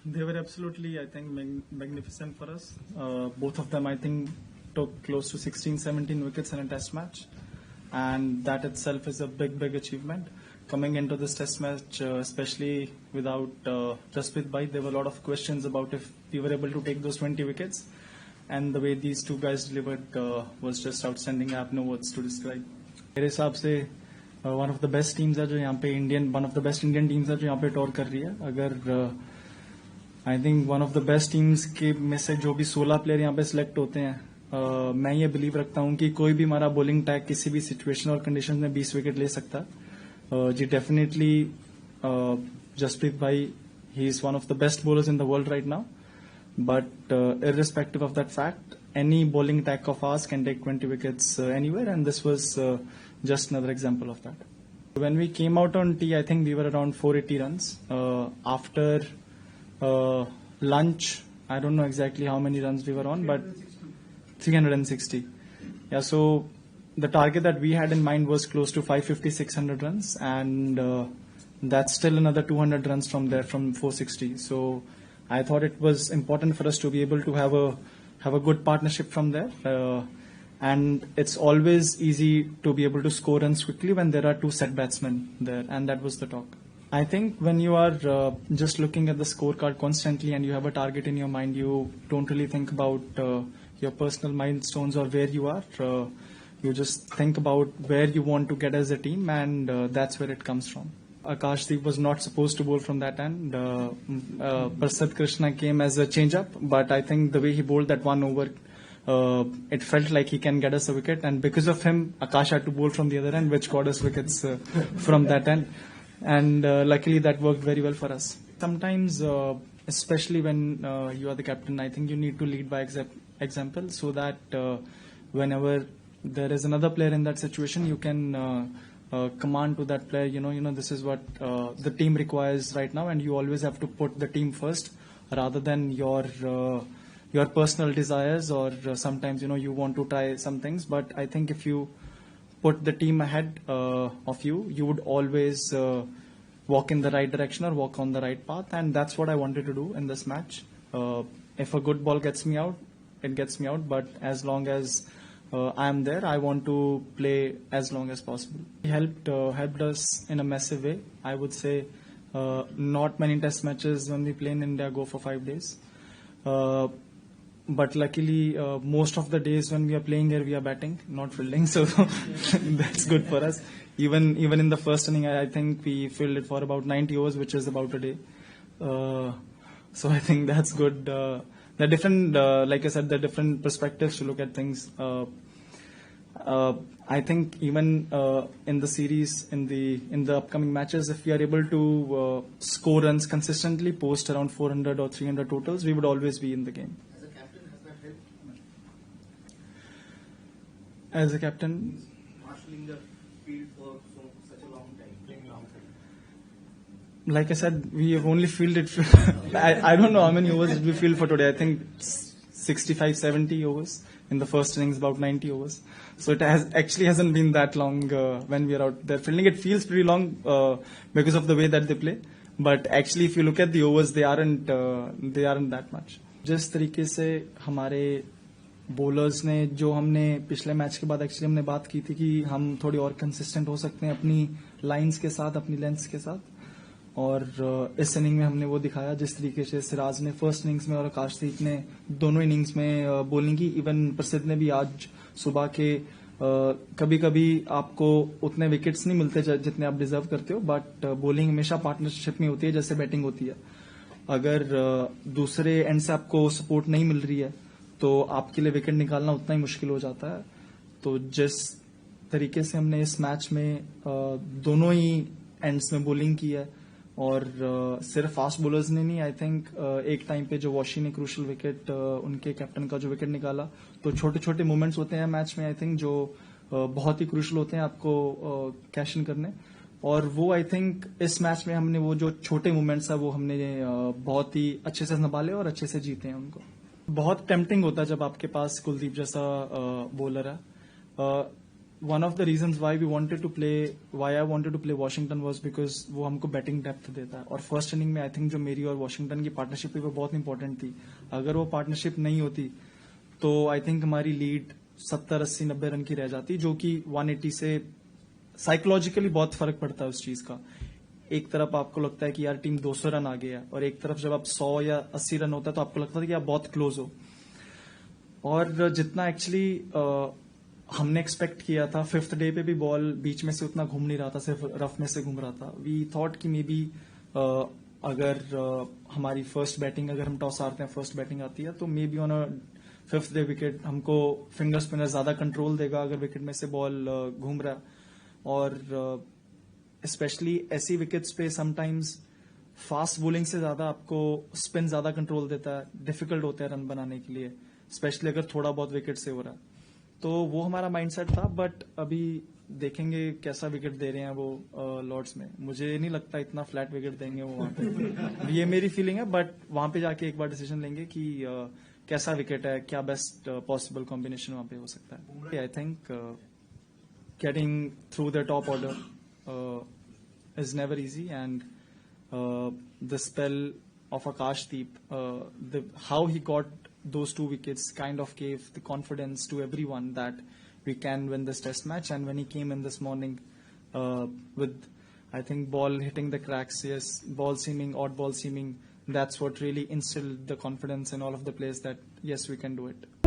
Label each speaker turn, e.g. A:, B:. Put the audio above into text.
A: They were absolutely, I think, magnificent for us. Both of them, I think, took close to 16, 17 wickets in a test match. And that itself is a big achievement. Coming into this test match, especially without Jasprit Bhai, there were a lot of questions about if we were able to take those 20 wickets. And the way these two guys delivered was just outstanding. I have no words to describe. मेरे हिसाब से one of the best teams है जो यहाँ पे one of the best Indian teams है जो यहाँ पे टॉर कर रही है. अगर I think one of the best teams के में से जो भी 16 प्लेयर यहाँ पे सिलेक्ट होते हैं, मैं ये बिलीव रखता हूँ कि कोई भी हमारा बॉलिंग टैग किसी भी सिचुएशन और कंडीशन में 20 विकेट ले सकता है. जी डेफिनेटली जसप्रीत भाई, he is one of the best bowlers in the world right now. But irrespective of that fact, any bowling attack of ours can take 20 wickets anywhere, and this was just another example of that. When we came out on tee, I think we were around 480 runs. After lunch, I don't know exactly how many runs we were on, but 360. Yeah, so the target that we had in mind was close to 550, 600 runs, and that's still another 200 runs from there, from 460. So I thought it was important for us to be able to have a good partnership from there, and it's always easy to be able to score runs quickly when there are two set batsmen there, and that was the talk. I think when you are just looking at the scorecard constantly and you have a target in your mind, you don't really think about your personal milestones or where you are. You just think about where you want to get as a team, and that's where it comes from. Akashdeep was not supposed to bowl from that end. Prasad Krishna came as a change-up, but I think the way he bowled that one over, it felt like he can get us a wicket, and because of him, Akash had to bowl from the other end, which got us wickets from that end. And luckily that worked very well for us. Sometimes, especially when you are the captain, I think you need to lead by example, so that whenever there is another player in that situation, you can command to that player, you know, this is what the team requires right now, and you always have to put the team first rather than your personal desires, or sometimes, you want to try some things. But I think if you put the team ahead of you, you would always walk in the right direction or walk on the right path, and that's what I wanted to do in this match. If a good ball gets me out, it gets me out, but as long as I am there, I want to play as long as possible. He helped us in a massive way. I would say not many test matches when we play in India go for 5 days. But luckily, most of the days when we are playing here, we are batting, not fielding. So that's good for us. Even in the first inning, I think we fielded for about 90 overs, which is about a day. So I think that's good. There are different, like I said, there are different perspectives to look at things. I think even in the series, in the upcoming matches, if we are able to score runs consistently, post around 400 or 300 totals, we would always be in the game.
B: As a captain, has that helped?
A: As a captain,
B: Marshalling the field for such a long time.
A: like I said, we have only fielded. I don't know how many overs did we field for today. I think 65, 70 overs. In the first innings, about 90 overs. So it hasn't been that long when we are out there fielding. It feels pretty long because of the way that they play. But actually, if you look at the overs, they aren't that much. जिस तरीके से हमारे bowlers ने, जो हमने पिछले match के बाद एक्चुअली हमने बात की थी कि हम थोड़ी और कंसिस्टेंट हो सकते हैं अपनी लाइंस के साथ, अपनी लेंथ्स के साथ, और इस इनिंग में हमने वो दिखाया. जिस तरीके से सिराज ने फर्स्ट इनिंग्स में और आकाशदीप ने दोनों इनिंग्स में बॉलिंग की, इवन प्रसिद्ध ने भी आज सुबह के कभी कभी आपको उतने विकेट्स नहीं मिलते जितने आप डिजर्व करते हो, बट बॉलिंग हमेशा पार्टनरशिप में होती है जैसे बैटिंग होती है. अगर दूसरे एंड से आपको सपोर्ट नहीं मिल रही है तो आपके लिए विकेट निकालना उतना ही मुश्किल हो जाता है. तो जिस तरीके से हमने इस मैच में दोनों ही एंड्स में बॉलिंग की है, और सिर्फ फास्ट बॉलर्स ने नहीं, आई थिंक एक टाइम पे जो वॉशी ने क्रूशल विकेट, उनके कैप्टन का जो विकेट निकाला, तो छोटे छोटे मोमेंट्स होते हैं मैच में, आई थिंक जो बहुत ही क्रूशल होते हैं आपको कैश इन करने. और वो आई थिंक इस मैच में हमने वो जो छोटे मोमेंट्स है वो हमने बहुत ही अच्छे से संभाले और अच्छे से जीते हैं उनको. बहुत टेम्पटिंग होता है जब आपके पास कुलदीप जैसा बॉलर है. one of the reasons why I wanted to play Washington was because वो हमको बैटिंग डेप्थ देता है, और फर्स्ट इनिंग में आई थिंक जो मेरी और वॉशिंगटन की पार्टनरशिप है वो बहुत इंपॉर्टेंट थी. अगर वो पार्टनरशिप नहीं होती तो आई थिंक हमारी लीड 70-80-90 रन की रह जाती, जो कि 180 से साइकोलॉजिकली बहुत फर्क पड़ता है उस चीज का. एक तरफ आपको लगता है कि यार टीम 200 रन आगे है, और एक तरफ जब आप 100 या 80 रन होता है तो आपको लगता है कि आप बहुत क्लोज हो. और जितना एक्चुअली हमने एक्सपेक्ट किया था, फिफ्थ डे पे भी बॉल बीच में से उतना घूम नहीं रहा था, सिर्फ रफ में से घूम रहा था. वी थॉट कि मे बी अगर हमारी फर्स्ट बैटिंग, अगर हम टॉस हारते हैं, फर्स्ट बैटिंग आती है तो may be on a fifth day wicket हमको फिंगर स्पिनर ज्यादा कंट्रोल देगा अगर विकेट में से बॉल घूम रहा है. और स्पेशली ऐसी विकेट्स पे समटाइम्स फास्ट बॉलिंग से ज्यादा आपको स्पिन ज्यादा कंट्रोल देता है, डिफिकल्ट होता है रन बनाने के लिए, स्पेशली अगर थोड़ा बहुत विकेट से हो रहा है. तो वो हमारा माइंडसेट था. बट अभी देखेंगे कैसा विकेट दे रहे हैं वो लॉर्ड्स में. मुझे नहीं लगता इतना फ्लैट विकेट देंगे वो वहां पे. ये मेरी फीलिंग है, बट वहां पे जाके एक बार डिसीजन लेंगे कि कैसा विकेट है, क्या बेस्ट पॉसिबल कॉम्बिनेशन वहां पे हो सकता है. I think getting through the top order is never easy, and the spell of Akashdeep, how he got those 2 wickets kind of gave the confidence to everyone that we can win this test match. And when he came in this morning with, I think, ball hitting the cracks, yes, odd ball seaming, that's what really instilled the confidence in all of the players that yes, we can do it.